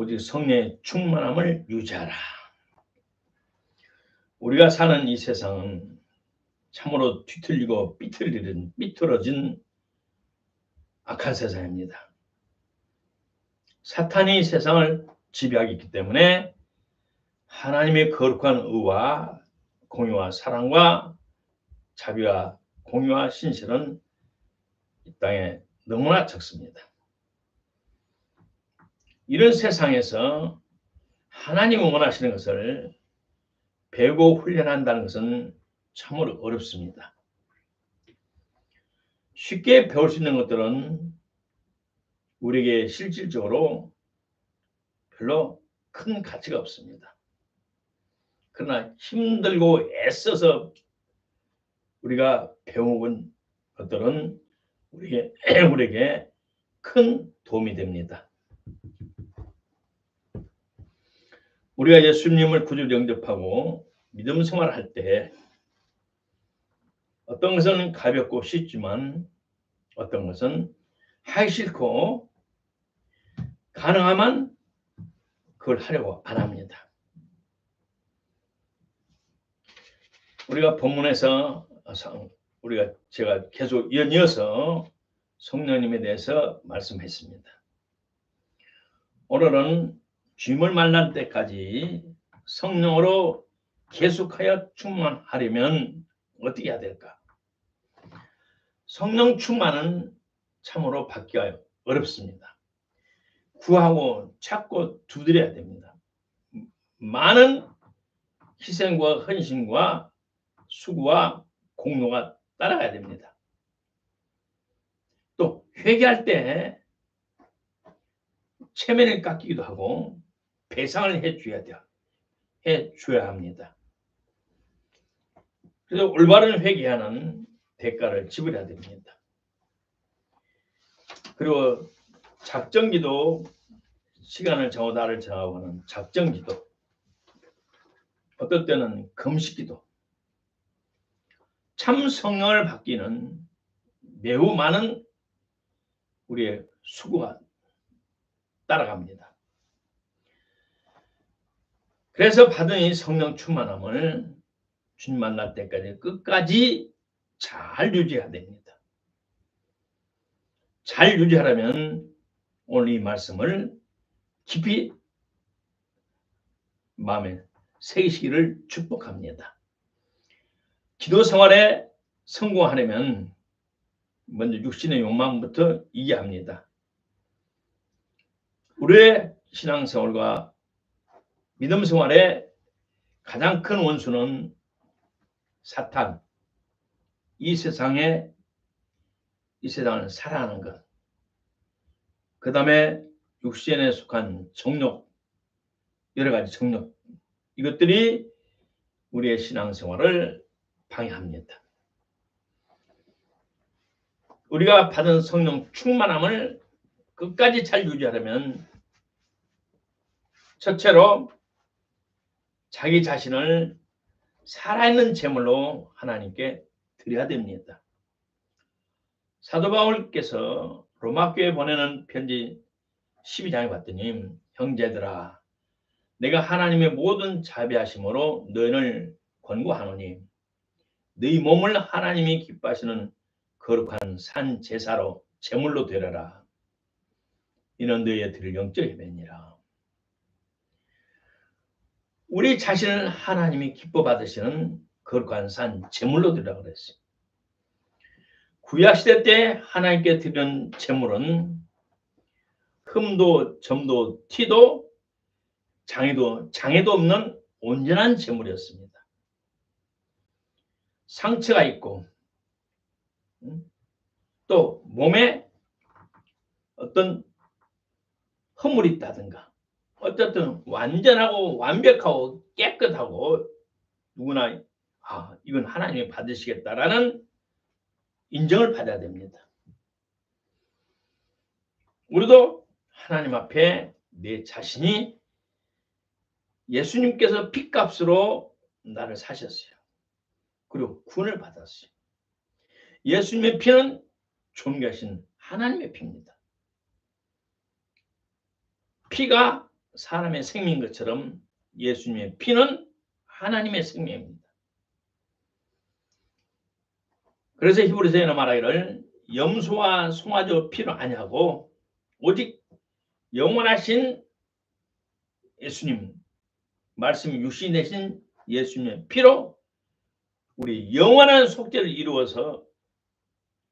오직 성령의 충만함을 유지하라. 우리가 사는 이 세상은 참으로 뒤틀리고 삐뚤어진 악한 세상입니다. 사탄이 세상을 지배하고 있기 때문에 하나님의 거룩한 의와 공의와 사랑과 자비와 공의와 신실은 이 땅에 너무나 적습니다. 이런 세상에서 하나님이 원하시는 것을 배우고 훈련한다는 것은 참으로 어렵습니다. 쉽게 배울 수 있는 것들은 우리에게 실질적으로 별로 큰 가치가 없습니다. 그러나 힘들고 애써서 우리가 배워온 것들은 우리에게 큰 도움이 됩니다. 우리가 예수님을 구주로 영접하고 믿음 생활을 할 때 어떤 것은 가볍고 쉽지만 어떤 것은 하기 싫고 가능하면 그걸 하려고 안 합니다. 우리가 본문에서 제가 계속 이어서 성령님에 대해서 말씀했습니다. 오늘은 주님을 만날 때까지 성령으로 계속하여 충만하려면 어떻게 해야 될까? 성령 충만은 참으로 받기가 어렵습니다. 구하고 찾고 두드려야 됩니다. 많은 희생과 헌신과 수고와 공로가 따라가야 됩니다. 또 회개할 때 체면을 깎이기도 하고 배상을 해줘야 합니다. 그래서 올바른 회개하는 대가를 지불해야 됩니다. 그리고 작정기도, 시간을 정하고 날을 정하고 하는 작정기도, 어떨 때는 금식기도, 참 성령을 받기는 매우 많은 우리의 수고가 따라갑니다. 그래서 받은 이 성령 충만함을 주님 만날 때까지 끝까지 잘 유지해야 됩니다. 잘 유지하려면 오늘 이 말씀을 깊이 마음에 새기시기를 축복합니다. 기도 생활에 성공하려면 먼저 육신의 욕망부터 이해합니다. 우리의 신앙생활과 믿음 생활의 가장 큰 원수는 사탄, 이 세상을 사랑하는 것, 그 다음에 육신에 속한 정욕, 여러 가지 정욕, 이것들이 우리의 신앙생활을 방해합니다. 우리가 받은 성령 충만함을 끝까지 잘 유지하려면 첫째로 자기 자신을 살아있는 제물로 하나님께 드려야 됩니다. 사도 바울께서 로마교회에 보내는 편지 12장에 봤더니 형제들아 내가 하나님의 모든 자비하심으로 너희를 권고하노니 너희 몸을 하나님이 기뻐하시는 거룩한 산 제사로 제물로 드려라. 이는 너희의 드릴 영적 예배니라. 우리 자신을 하나님이 기뻐 받으시는 거룩한 산 제물로 드리라고 그랬어요. 구약시대 때 하나님께 드리는 제물은 흠도 점도 티도 장애도 없는 온전한 제물이었습니다. 상처가 있고 또 몸에 어떤 허물이 있다든가 어쨌든 완전하고 완벽하고 깨끗하고 누구나 이건 하나님이 받으시겠다라는 인정을 받아야 됩니다. 우리도 하나님 앞에 내 자신이 예수님께서 핏값으로 나를 사셨어요. 그리고 구원을 받았어요. 예수님의 피는 존귀하신 하나님의 피입니다. 피가 사람의 생명인 것처럼 예수님의 피는 하나님의 생명입니다. 그래서 히브리서에는 말하기를 염소와 송아지 피로 아니하고 오직 영원하신 예수님, 말씀이 육신이 되신 예수님의 피로 우리 영원한 속죄를 이루어서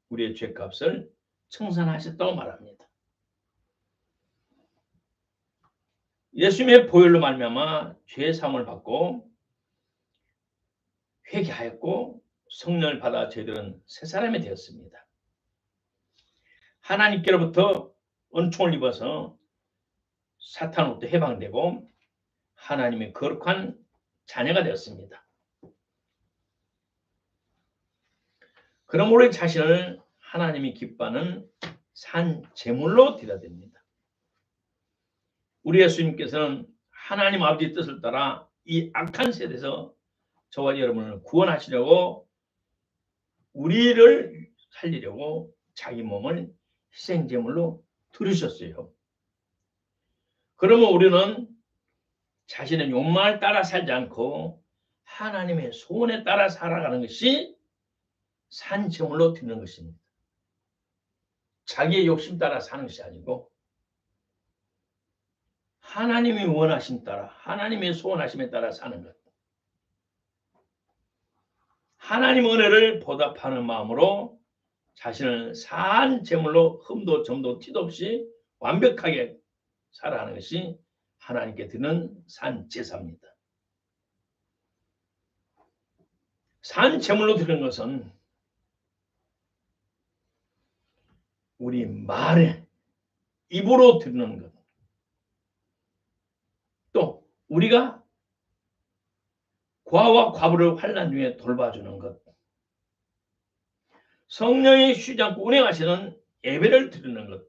우리의 죄값을 청산하셨다고 말합니다. 예수님의 보혈로 말미암아 죄 사함을 받고 회개하였고 성령을 받아 저희들은 새 사람이 되었습니다. 하나님께로부터 은총을 입어서 사탄으로부터 해방되고 하나님의 거룩한 자녀가 되었습니다. 그러므로 우리 자신을 하나님이 기뻐하는 산 제물로 드려야 됩니다. 우리 예수님께서는 하나님 아버지의 뜻을 따라 이 악한 세대에서 저와 여러분을 구원하시려고 우리를 살리려고 자기 몸을 희생제물로 드리셨어요. 그러면 우리는 자신의 욕망을 따라 살지 않고 하나님의 소원에 따라 살아가는 것이 산제물로 드리는 것입니다. 자기의 욕심 따라 사는 것이 아니고 하나님이 원하심 따라 하나님의 소원하심에 따라 사는 것. 하나님 은혜를 보답하는 마음으로 자신을 산 제물로 흠도 점도 티도 없이 완벽하게 살아가는 것이 하나님께 드리는 산 제사입니다. 산 제물로 드리는 것은 우리 말에 입으로 드리는 것. 또 우리가 과와 과부를 환난 중에 돌봐주는 것. 성령이 쉬지 않고 운행하시는 예배를 드리는 것.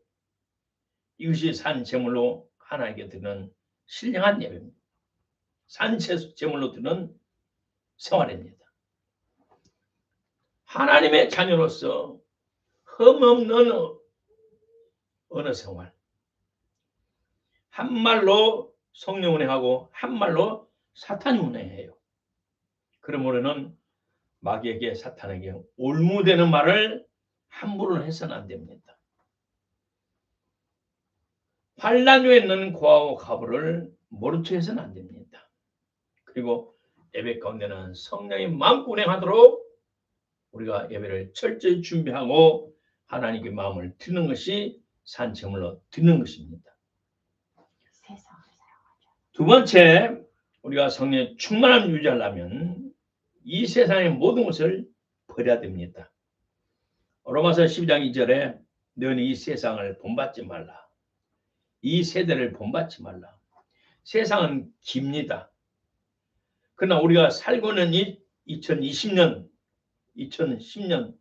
이것이 산 제물로 하나님께 드리는 신령한 예배입니다. 산 제물로 드리는 생활입니다. 하나님의 자녀로서 흠없는 언어 생활. 한말로 성령 운행하고 한말로 사탄이 운행해요. 그러므로는 마귀에게 사탄에게 올무되는 말을 함부로 해서는 안 됩니다. 환난 중에 있는 고아와 과부를 모른 척 해서는 안 됩니다. 그리고 예배 가운데는 성령이 마음껏 운행하도록 우리가 예배를 철저히 준비하고 하나님께 마음을 드리는 것이 산제물로 드리는 것입니다. 두 번째, 우리가 성령의 충만함을 유지하려면 이 세상의 모든 것을 버려야 됩니다. 로마서 12장 2절에 너는 이 세상을 본받지 말라. 이 세대를 본받지 말라. 세상은 깁니다. 그러나 우리가 살고 있는 이 2020년, 2010년,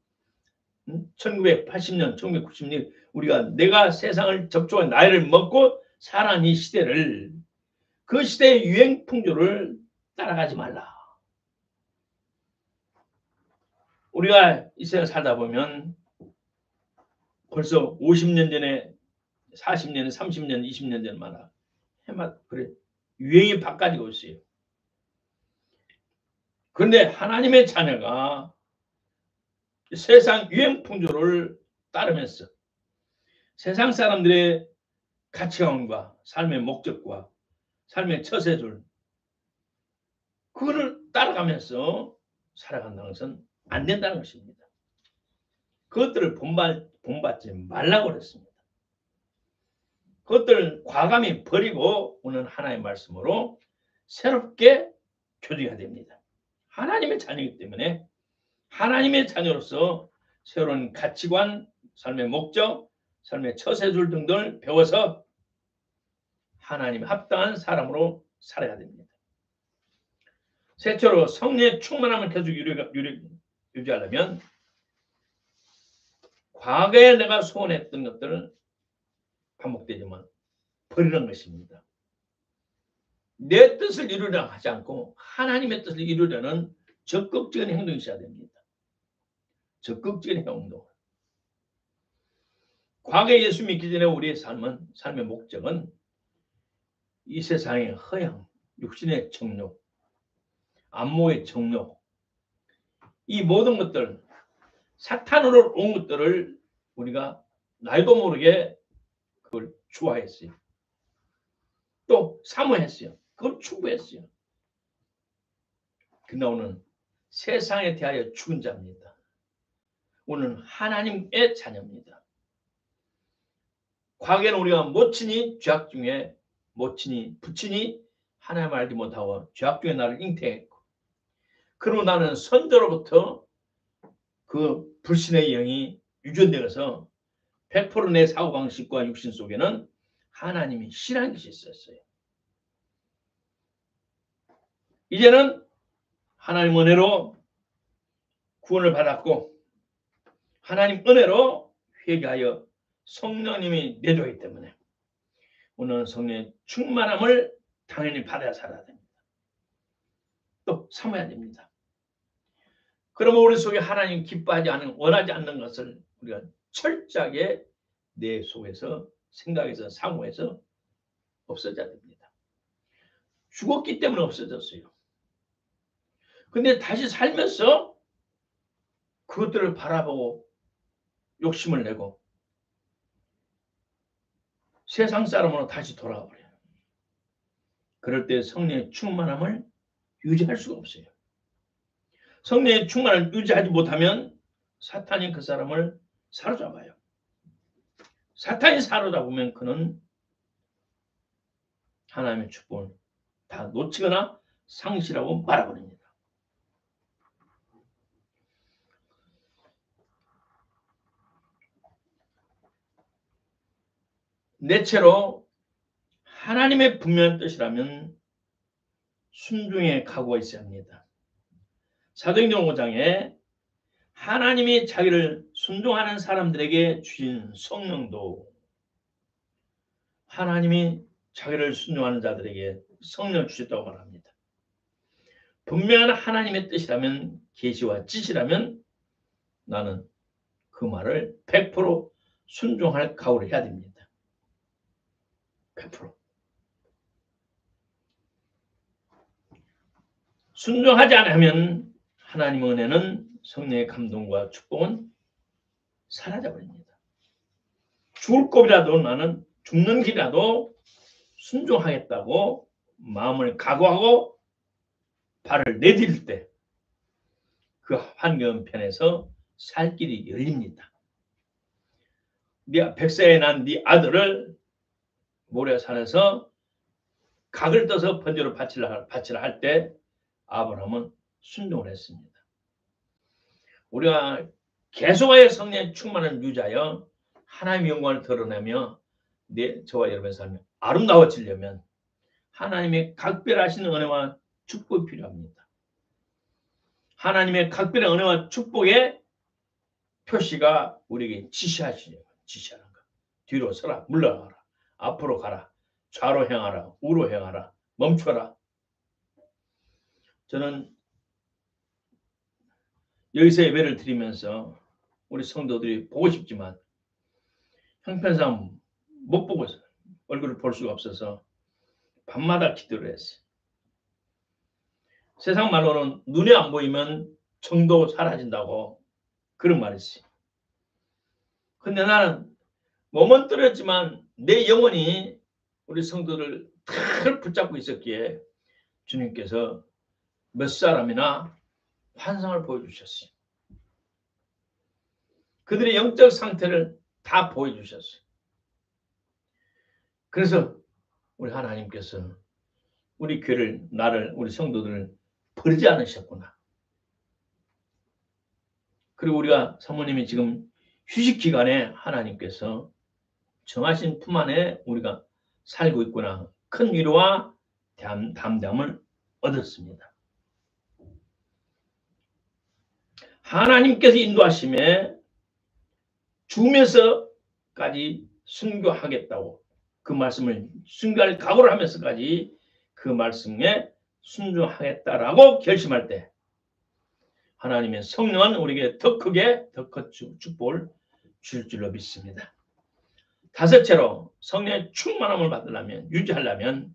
1980년, 1990년 우리가 내가 세상을 접촉한 나이를 먹고 살아가는 이 시대를 그 시대의 유행 풍조를 따라가지 말라. 우리가 이 세상을 살다 보면 벌써 50년 전에 40년, 30년, 20년 전마다 해마 그래 유행이 바꿔지고 있어요. 그런데 하나님의 자녀가 세상 유행 풍조를 따르면서 세상 사람들의 가치관과 삶의 목적과 삶의 처세줄 그거를 따라가면서 살아간다는 것은 안 된다는 것입니다. 그것들을 본받지 말라고 그랬습니다. 그것들을 과감히 버리고 오는 하나님의 말씀으로 새롭게 조직해야 됩니다. 하나님의 자녀이기 때문에 하나님의 자녀로서 새로운 가치관, 삶의 목적, 삶의 처세줄 등등을 배워서 하나님에 합당한 사람으로 살아야 됩니다. 셋째로 성령의 충만함을 계속 유지하려면 과거에 내가 소원했던 것들을 반복되지만 버리는 것입니다. 내 뜻을 이루려 하지 않고 하나님의 뜻을 이루려는 적극적인 행동이 있어야 됩니다. 적극적인 행동. 과거에 예수 믿기 전에 우리의 삶의 목적은 이 세상의 허영, 육신의 정욕, 안목의 정욕, 이 모든 것들, 사탄으로 온 것들을 우리가 나이도 모르게 그걸 좋아했어요. 또 사모했어요. 그걸 추구했어요. 근데 오늘 세상에 대하여 죽은 자입니다. 오늘은 하나님의 자녀입니다. 과거에는 우리가 모친이 죄악 중에 모친이 부친이 하나님을 알지 못하고 죄악 중에 나를 잉태했고, 그러고 나는 선조로부터 그 불신의 영이 유전되어서 100% 내 사고방식과 육신 속에는 하나님이 싫어하는 것이 있었어요. 이제는 하나님 은혜로 구원을 받았고 하나님 은혜로 회개하여 성령님이 내주기 때문에 오늘 성령의 충만함을 당연히 받아야 살아야 됩니다. 또 삼아야 됩니다. 그러면 우리 속에 하나님 기뻐하지 않는, 원하지 않는 것을 우리가 철저하게 내 속에서 생각에서 사고에서 없어져야 됩니다. 죽었기 때문에 없어졌어요. 근데 다시 살면서 그것들을 바라보고 욕심을 내고 세상 사람으로 다시 돌아가 버려요. 그럴 때 성령의 충만함을 유지할 수가 없어요. 성령의 충만을 유지하지 못하면 사탄이 그 사람을 사로잡아요. 사탄이 사로잡으면 그는 하나님의 축복을 다 놓치거나 상실하고 말아버립니다. 넷째로 하나님의 분명한 뜻이라면 순종의 각오가 있어야 합니다. 사도행전 5장에 하나님이 자기를 순종하는 사람들에게 주신 성령도 하나님이 자기를 순종하는 자들에게 성령을 주셨다고 말합니다. 분명한 하나님의 뜻이라면, 계시와 지시라면 나는 그 말을 100% 순종할 각오를 해야 됩니다. 100%. 순종하지 않으면 하나님의 은혜는 성령의 감동과 축복은 사라져버립니다. 죽을 겁이라도 나는 죽는 길이라도 순종하겠다고 마음을 각오하고 발을 내딜 때 그 환경편에서 살 길이 열립니다. 네 백세에 난 네 아들을 모래산에서 각을 떠서 번제로 바치라 할 때 아브라함은 순종을 했습니다. 우리가 계속하여 성령의 충만을 유지하여 하나님의 영광을 드러내며 저와 여러분의 삶이 아름다워지려면 하나님의 각별하신 은혜와 축복이 필요합니다. 하나님의 각별한 은혜와 축복의 표시가 우리에게 지시하는 것. 뒤로 서라, 물러가라, 앞으로 가라, 좌로 향하라, 우로 향하라, 멈춰라. 저는 여기서 예배를 드리면서 우리 성도들이 보고 싶지만 형편상 못 보고 얼굴을 볼 수가 없어서 밤마다 기도를 했어요. 세상 말로는 눈에 안 보이면 정도 사라진다고 그런 말이 있어요. 근데 나는 몸은 떨어졌지만 내 영혼이 우리 성도들 다 붙잡고 있었기에 주님께서 몇 사람이나 환상을 보여주셨어요. 그들의 영적 상태를 다 보여주셨어요. 그래서 우리 하나님께서 우리 교회를, 나를, 우리 성도들을 버리지 않으셨구나. 그리고 우리가 사모님이 지금 휴식 기간에 하나님께서 정하신 품 안에 우리가 살고 있구나. 큰 위로와 담담을 얻었습니다. 하나님께서 인도하심에 죽으면서까지 순교하겠다고 그 말씀을 순교할 각오를 하면서까지 그 말씀에 순종하겠다라고 결심할 때 하나님의 성령은 우리에게 더 크게 더 큰 축복을 줄 줄로 믿습니다. 다섯째로 성령의 충만함을 받으려면, 유지하려면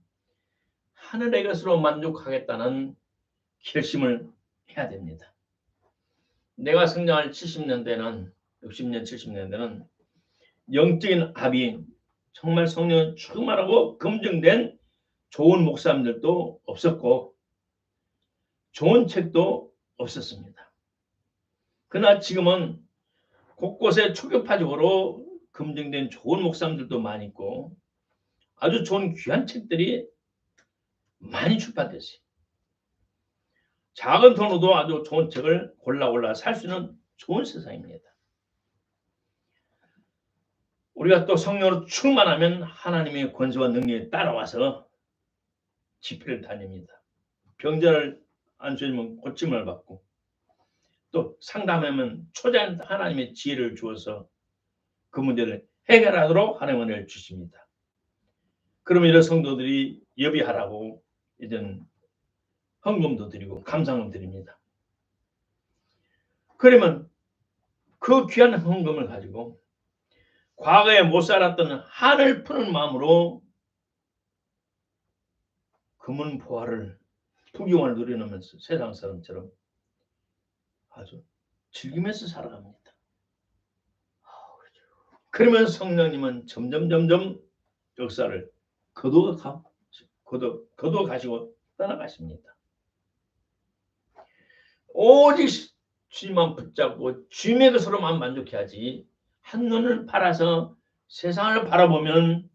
하늘의 것으로 만족하겠다는 결심을 해야 됩니다. 내가 성장할 70년대는 60년 70년대는 영적인 압이 정말 성령 충만하고 검증된 좋은 목사님들도 없었고 좋은 책도 없었습니다. 그러나 지금은 곳곳에 초교파적으로 검증된 좋은 목사님들도 많이 있고 아주 좋은 귀한 책들이 많이 출판됐어요. 작은 돈으로도 아주 좋은 책을 골라 살 수 있는 좋은 세상입니다. 우리가 또 성령으로 충만하면 하나님의 권세와 능력이 따라와서 집회를 다닙니다. 병자를 안수해주면 고침을 받고 또 상담하면 초자한 하나님의 지혜를 주어서 그 문제를 해결하도록 하나님의 은혜를 주십니다. 그러면 이런 성도들이 예비하라고 이젠 헌금도 드리고 감사금 드립니다. 그러면 그 귀한 헌금을 가지고 과거에 못 살았던 한을 푸는 마음으로 금은 보화를 부귀영화를 누리면서 세상 사람처럼 아주 즐기면서 살아갑니다. 그러면 성령님은 점점 역사를 거두어 가시고 떠나가십니다. 오직 주님만 붙잡고 주님의 것으로만 만족해야지 한눈을 팔아서 세상을 바라보면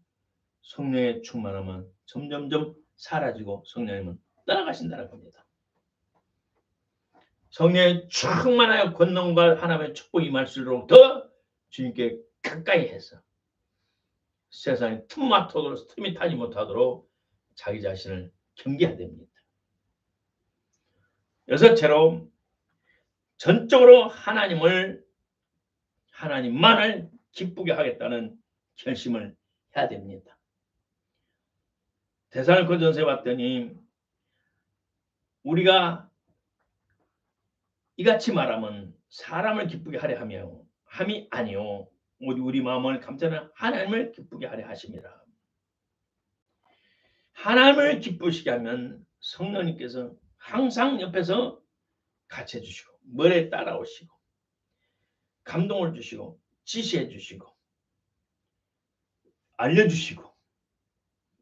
성령의 충만함은 점점 사라지고 성령님은 떠나가신다는 겁니다. 성령의 충만하여 권능과 하나님의 축복이 임할수록 더 주님께 가까이 해서 세상에 틈이 타지 못하도록 자기 자신을 경계해야 됩니다. 여섯째로 전적으로 하나님만을 기쁘게 하겠다는 결심을 해야 됩니다. 데살로니가전서에 봤더니 우리가 이같이 말하면 사람을 기쁘게 하려 함이 아니요 우리 마음을 감싸는 하나님을 기쁘게 하려 하심이라. 하나님을 기쁘시게 하면 성령님께서 항상 옆에서 같이 해주시고 머리에 따라오시고 감동을 주시고 지시해 주시고 알려주시고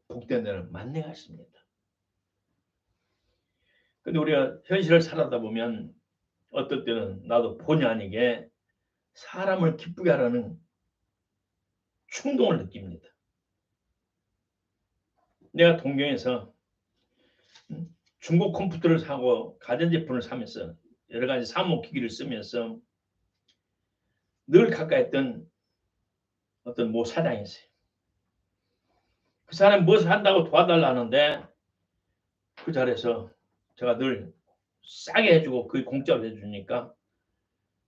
복된 데를 만나하십니다. 근데 우리가 현실을 살아다 보면 어떨 때는 나도 본의 아니게 사람을 기쁘게 하라는 충동을 느낍니다. 내가 동경에서 중국 컴퓨터를 사고 가전제품을 사면서 여러 가지 사무기기를 쓰면서 늘 가까이 했던 어떤 모 사장이 있어요. 그 사람이 무엇을 한다고 도와달라 하는데 그 자리에서 제가 늘 싸게 해주고 그 공짜로 해주니까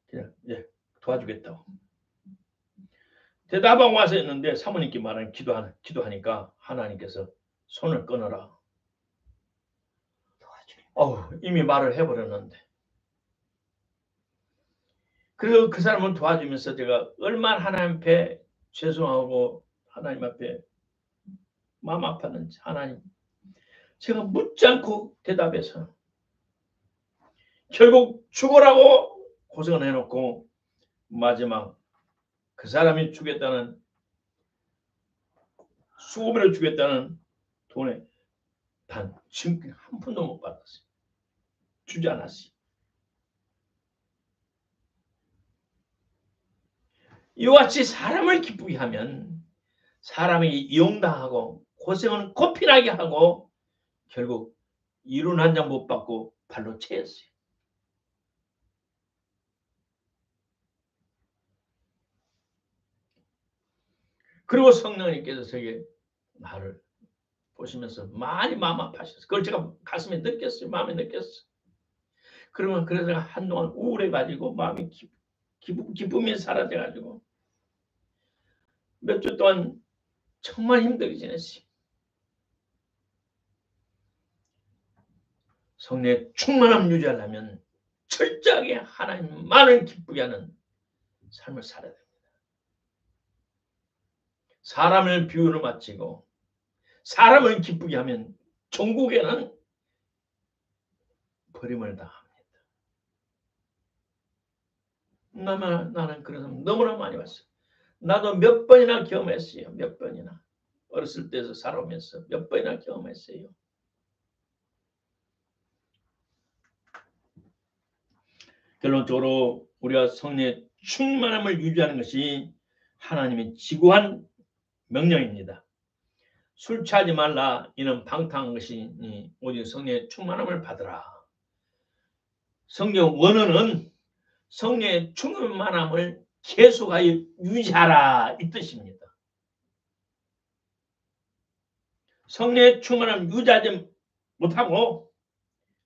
그냥 도와주겠다고 대답하고 와서 했는데 사모님께 말하는 기도하니까 하나님께서 손을 끊어라. 이미 말을 해버렸는데 그리고 그 사람을 도와주면서 제가 얼마나 하나님 앞에 죄송하고 하나님 앞에 마음 아팠는지 하나님 제가 묻지 않고 대답해서 결국 죽으라고 고생을 해놓고 마지막 그 사람이 주겠다는 수고비를 주겠다는 돈에 단 지금 한 푼도 못 받았어요. 주지 않았어요. 이와 같이 사람을 기쁘게 하면 사람이 이용당하고 고생은 고피나게 하고 결국 이론 한 장 못 받고 발로 채였어요. 그리고 성령님께서 저에게 나를 보시면서 많이 마음 아파하셨어요. 그걸 제가 가슴에 느꼈어요. 마음에 느꼈어요. 그러면 그래서 한동안 우울해가지고 마음이 기쁨이 사라져가지고 몇 주 동안 정말 힘들게 지냈어요. 성령의 충만함 유지하려면 철저하게 하나님만을 기쁘게 하는 삶을 살아야 됩니다. 사람을 비유로 마치고 사람을 기쁘게 하면 종국에는 버림을 당합니다. 나는 그런 사람 너무나 많이 봤어요. 나도 몇 번이나 경험했어요. 몇 번이나. 어렸을 때서 살아오면서 몇 번이나 경험했어요. 결론적으로 우리가 성령의 충만함을 유지하는 것이 하나님의 지구한 명령입니다. 술 취하지 말라. 이는 방탕한 것이니 오직 성령의 충만함을 받으라. 성경 원어는 성령의 충만함을 계속하여 유지하라 이 뜻입니다. 성령의 충만함을 유지하지 못하고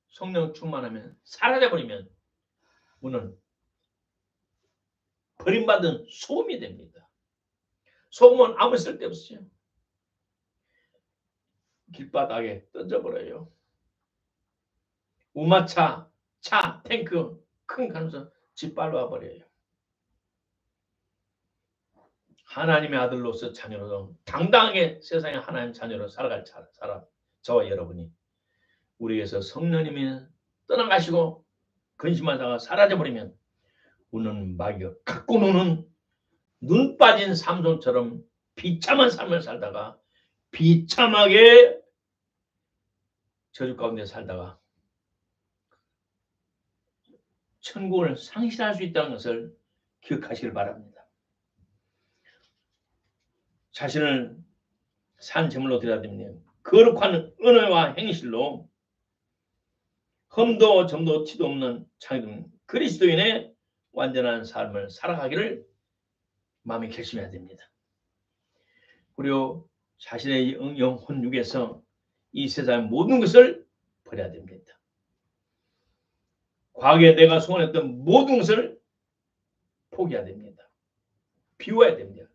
성령 충만하면 사라져버리면 우리는 버림받은 소금이 됩니다. 소금은 아무 쓸데없어요. 길바닥에 던져버려요. 우마차, 차, 탱크 큰 가면서 짓밟아 버려요. 하나님의 아들로서 자녀로서 당당하게 세상에 하나님 자녀로 살아갈 사람 저와 여러분이 우리에게서 성령님이 떠나가시고 근심하다가 사라져버리면 우리는 마귀가 갖고 노는 눈 빠진 삼손처럼 비참한 삶을 살다가 비참하게 저주 가운데 살다가 천국을 상실할 수 있다는 것을 기억하시길 바랍니다. 자신을 산 제물로 드려야 됩니다. 거룩한 은혜와 행실로 흠도 점도 티도 없는 창조된 그리스도인의 완전한 삶을 살아가기를 마음에 결심해야 됩니다. 그리고 자신의 영혼 육에서 이 세상의 모든 것을 버려야 됩니다. 과거에 내가 소원했던 모든 것을 포기해야 됩니다. 비워야 됩니다.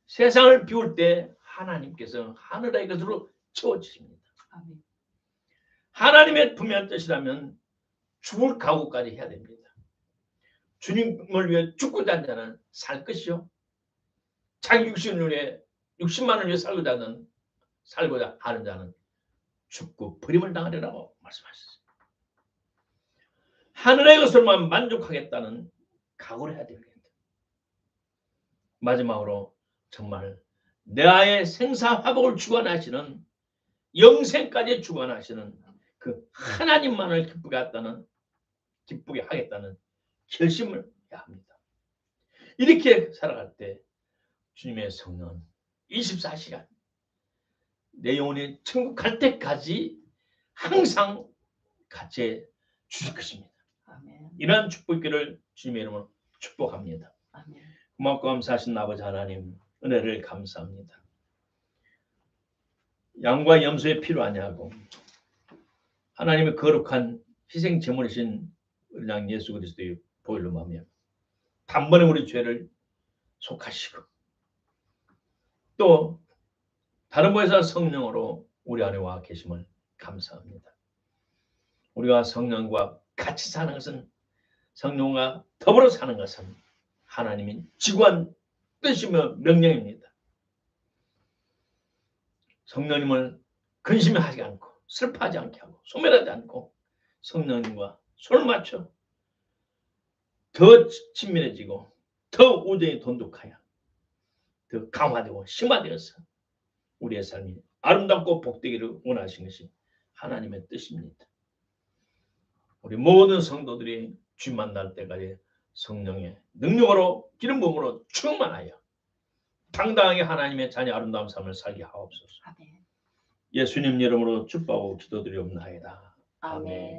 세상을 비울 때 하나님께서 하늘의 것으로 채워주십니다. 아멘. 하나님의 분명한 뜻이라면 죽을 각오까지 해야 됩니다. 주님을 위해 죽고자 하는 자는 살 것이요. 자기 육신을 위해 60만을 위해 살고자 하는 자는 죽고 버림을 당하리라고 말씀하셨습니다. 하늘의 것을만 만족하겠다는 각오를 해야 됩니다. 마지막으로 정말 내 아의 생사화복을 주관하시는 영생까지 주관하시는 그 하나님만을 기쁘게 하겠다는 결심을 해야 합니다. 이렇게 살아갈 때 주님의 성령은 24시간 내 영혼이 천국 갈 때까지 항상 같이 주실 것입니다. 아멘. 이러한 축복기를 주님의 이름으로 축복합니다. 아멘. 고맙고 감사하신 아버지 하나님 은혜를 감사합니다. 양과 염소의 피로 아니하고 하나님의 거룩한 희생 제물이신 우리 양 예수 그리스도의 보혈로 말미암아 단번에 우리 죄를 속하시고 또 다른 곳에서 성령으로 우리 안에 와 계심을 감사합니다. 우리가 성령과 같이 사는 것은 성령과 더불어 사는 것은 하나님의 지구한 뜻이며 명령입니다. 성령님을 근심하지 않고 슬퍼하지 않게 하고 소멸하지 않고 성령님과 손을 맞춰 더 친밀해지고 더 우정이 돈독하여 더 강화되고 심화되어서 우리의 삶이 아름답고 복되기를 원하신 것이 하나님의 뜻입니다. 우리 모든 성도들이 주님 만날 때까지 성령의 능력으로 기름 부음으로 충만하여 당당하게 하나님의 자녀 아름다운 삶을 살게 하옵소서. 아멘. 예수님 이름으로 축복하고 기도드리옵나이다. 아멘.